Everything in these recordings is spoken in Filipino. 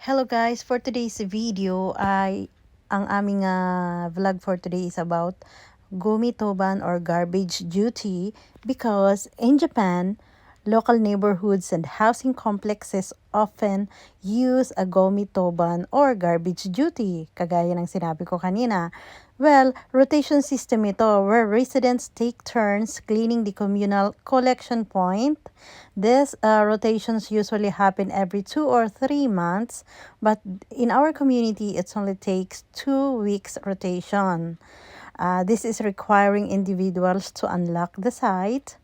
Hello guys, for today's video ay ang aming vlog for today is about gumitoban or garbage duty because in Japan, local neighborhoods and housing complexes often use a gomitoban or garbage duty, kagaya ng sinabi ko kanina. Well, rotation system ito where residents take turns cleaning the communal collection point. These rotations usually happen every 2 or 3 months, but in our community, it only takes 2 weeks rotation. This is requiring individuals to unlock the site,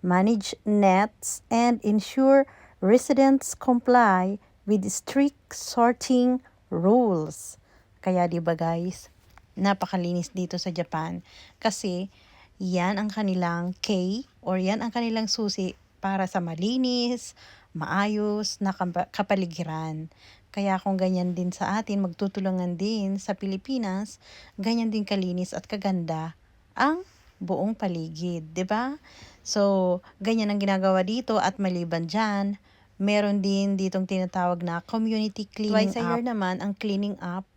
manage nets, and ensure residents comply with strict sorting rules. Kaya 'di ba guys, napakalinis dito sa Japan kasi yan ang kanilang K or yan ang kanilang susi para sa malinis, maayos na kapaligiran. Kaya kung ganyan din sa atin, magtutulungan din sa Pilipinas, ganyan din kalinis at kaganda ang buong paligid, 'di ba? So, ganyan ang ginagawa dito at maliban diyan, meron din ditong tinatawag na community cleaning Twice a up. year Naman ang cleaning up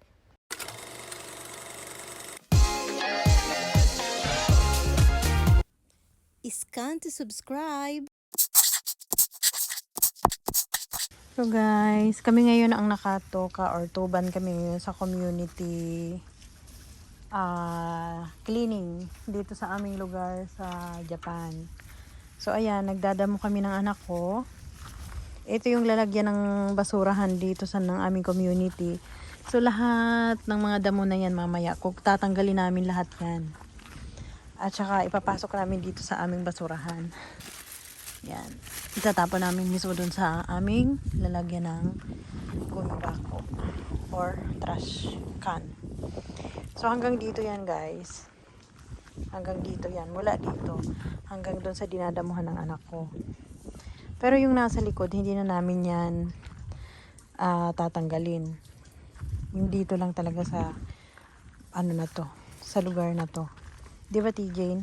Scan to subscribe. So guys, kami ngayon ang nakatoka or tuban kami ngayon sa community cleaning dito sa aming lugar sa Japan. So ayan, nagdadamo kami ng anak ko. Ito yung lalagyan ng basurahan dito sa ng aming community. So lahat ng mga damo na yan mamaya, tatanggalin namin lahat yan. At saka ipapasok namin dito sa aming basurahan. Yan. Itatapon namin mismo dun sa aming lalagyan ng gumibako or trash can. So hanggang dito yan guys. Hanggang dito yan. Mula dito hanggang dun sa dinadamuhan ng anak ko. Pero yung nasa likod, hindi na namin yan tatanggalin. Yung dito lang talaga sa ano na to, sa lugar na to. Di ba TJ?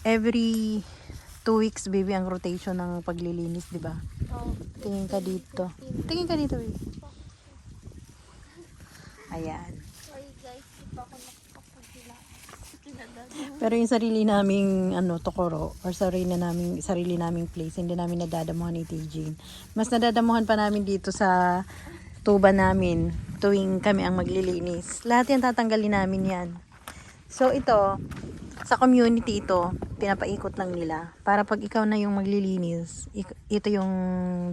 Every 2 weeks baby ang rotation ng paglilinis, di ba? Oh, Tingin ka dito. Tingin ka dito, baby. Ayan. sorry guys, di pa ako nakapagpagdila. Pero yung sarili naming tokoro or sarili naming place, hindi namin nadadamuhan ni TJ. Mas nadadamuhan pa namin dito sa tuba namin tuwing kami ang maglilinis. Lahat yan tatanggalin namin yan. So ito, sa community ito, pinapaikot lang nila. Para pag ikaw na yung maglilinis, ito yung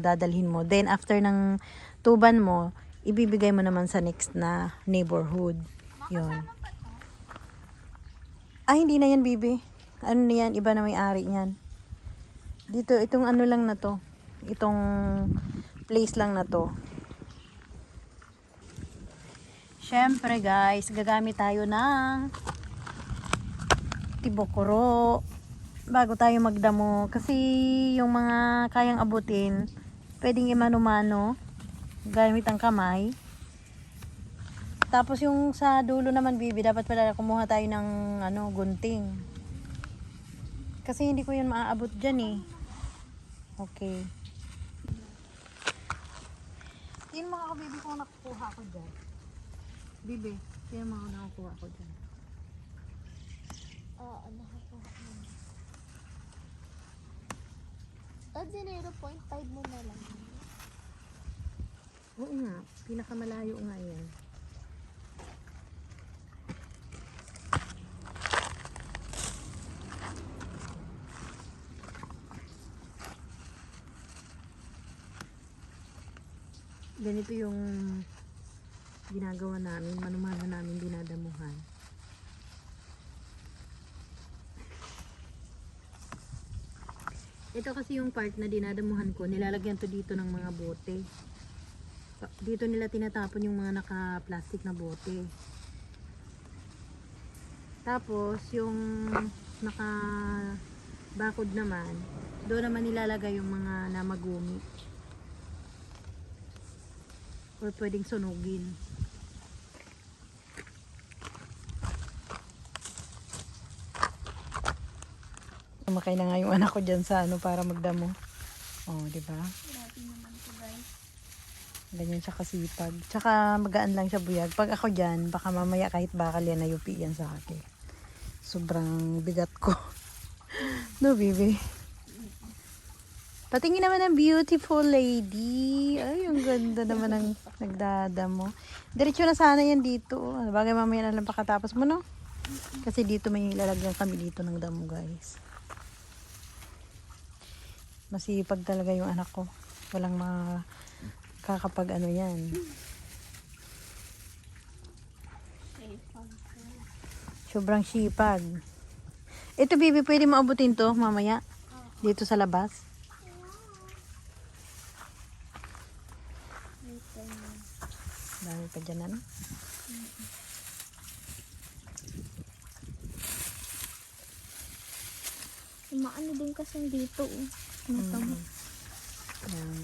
dadalhin mo. Then after ng tuban mo, ibibigay mo naman sa next na neighborhood. Yun. Hindi na yan, bibi. Ano na yan? Iba na may-ari niyan. Dito, itong ano lang na to. Itong place lang na to. Syempre guys, gagamit tayo ng tibokuro bago tayo magdamo. Kasi yung mga kayang abutin, pwedeng imano-mano. Gamit ang kamay. Tapos yung sa dulo naman, bibi, dapat pala kumuha tayo ng gunting. Kasi hindi ko yun maaabot dyan eh. Okay. Tingnan mo ako, bibi, kung nakukuha ako dyan. Bibi, tingnan mo ako nakukuha ako dyan. Oo, nakakuha mo. At 0.5 mo na lang. Oo nga, pinakamalayo nga yan. Ganito yung ginagawa namin, manumano namin dinadamuhan. Ito kasi yung part na dinadamuhan ko, nilalagyan to dito ng mga bote. Dito nila tinatapon yung mga naka-plastic na bote. Tapos yung naka-bakod naman, doon naman nilalagay yung mga namagumi. Or pwedeng sunugin. Sumakay na nga yung anak ko dyan sa para magdamo. Oh, di ba? Grabe naman to guys. Ganyan siya kasipag. Tsaka magaan lang siya buyag. Pag ako dyan, baka mamaya kahit bakal yan na yupi yan sa akin. Sobrang bigat ko. No, baby? Patingin naman ng beautiful lady. Ay, ang ganda naman ng nagdadamo. Diretso na sana yan dito. Bagay mamaya na lang pakatapos mo, no? Kasi dito may lalagyan kami dito ng damo, guys. Masipag talaga yung anak ko. Walang makakapag ano yan. Sobrang sipag. Ito, baby, pwede mo abutin to mamaya? Dito sa labas? Dami pa dyan, ano? Maano din kasi dito. Mata mo. Yan.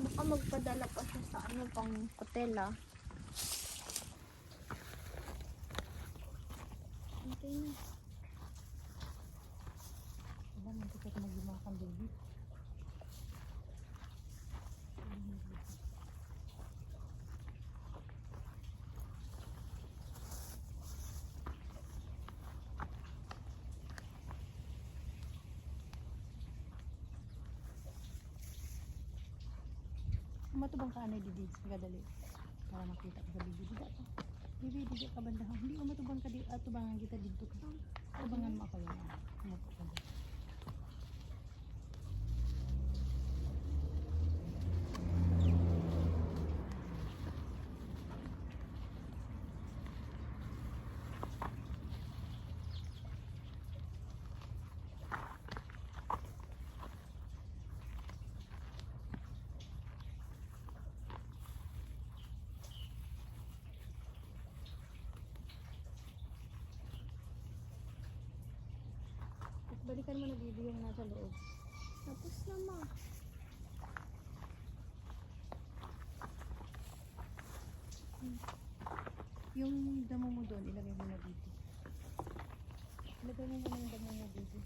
Baka magpadala pa siya sa ano pang hotel ah. Okay na. Wala, magkakit mag-imakan, baby. Umatubang ka anay didi, magadali. Para makita ko sa bibi. Dida to. Bibi, didi ka banda. Hindi umatubang ka di, atubangan kita dito ka. Atubangan mo ako yan. Umupo ka dito. Balikan mo na bibi yung nasa loob. Tapos na ma. Yung damo mo doon, ilagay mo na dito. Ilagay mo muna yung damo mo dito.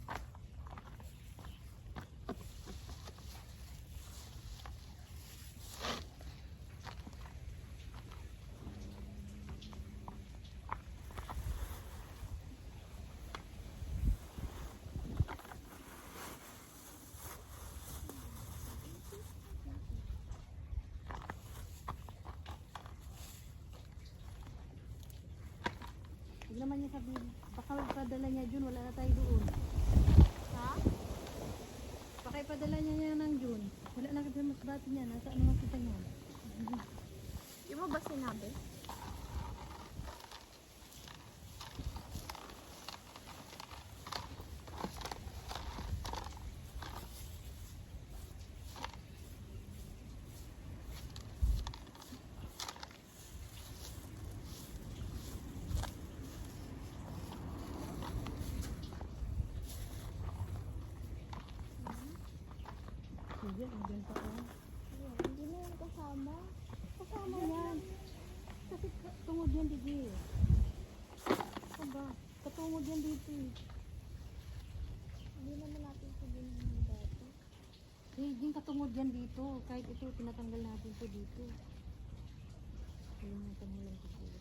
Huwag naman niya sabihin, baka ipadala niya June, wala na tayo doon. Ha? Baka ipadala niya ng June. Wala na kasi mas bati niya, nasa ano makita niya. Di mo ba sinabi? Sige, ang ganda ko. Hindi na yan kasama. Kasama Ano yan? yan. Kasi tungod yan, Digi. Aba, Katungod yan dito eh. hindi naman natin sabihin ng dati. Hindi katungod yan dito. Kahit ito, tinatanggal natin to dito. Kalimutan mo lang siguro.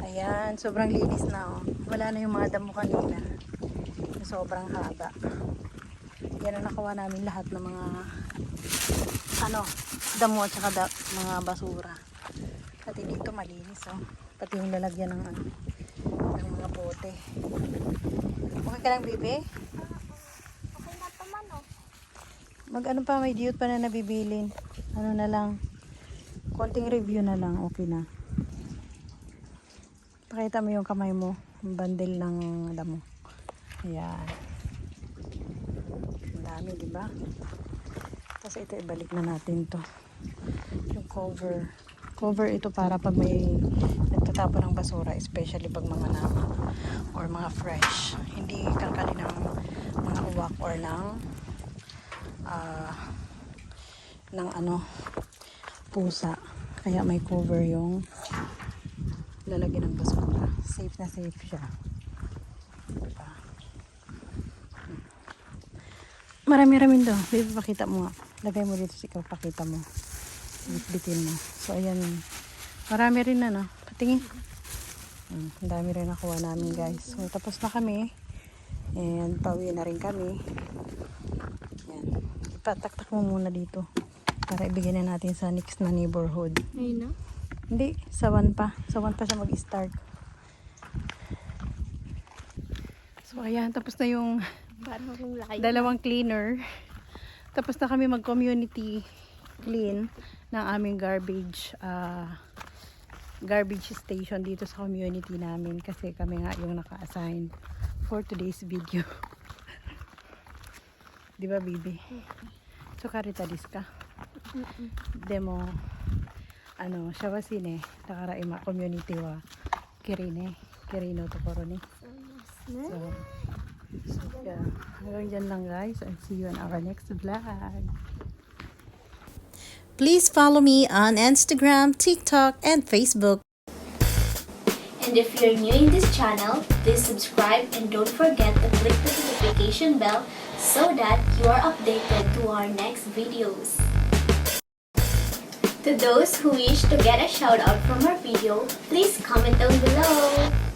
Ayan, sobrang linis na oh. Wala na yung mga damo kanina. Sobrang haba. Yan ang nakuha namin lahat ng mga ano, damo at saka mga basura. Pati dito malinis oh. Pati yung lalagyan ng ano, ng mga bote. Okay ka lang, Bibi? Okay na to man, oh. Mag-ano pa, may diyot pa na nabibilin. Ano na lang. Konting review na lang. Okay na. Pakita mo yung kamay mo. Yung bundle ng damo. Ayan. Ang dami, di ba? Tapos ito, ibalik na natin to. Yung cover. Cover ito para pag may nagtatapon ng basura, especially pag mga nama or mga fresh. Hindi kalkali ng mga uwak or ng ano, pusa. Kaya may cover yung lalagyan ng basura. Safe na safe siya. Diba? Marami-ramin daw. Baby, pakita mo nga. Lagay mo dito, ikaw pakita mo. Bitbitin mo. So, ayan. Marami rin na, no? Patingin. Ang dami rin nakuha namin, guys. So, tapos na kami. And, pauwi na rin kami. Ayan. Ipataktak mo muna dito. Para ibigay na natin sa next na neighborhood. Ayun na. Hindi, sa 1 pa. Sa 1 pa siya mag-start. So, ayan. Tapos na yung Parang kung layo. dalawang cleaner. Tapos na kami mag-community clean ng aming garbage station dito sa community namin. Kasi kami nga yung naka-assign for today's video. Di ba, Bibi? So, karitalis ka. Demo, ano, siya was ne, nakaraima community wa kirino to koro ni. So, yeah. Hanggang dyan lang, guys, and see you in our next vlog. Please follow me on Instagram, TikTok, and Facebook. And if you're new in this channel, please subscribe and don't forget to click the notification bell so that you are updated to our next videos. To those who wish to get a shout out from our video, please comment down below.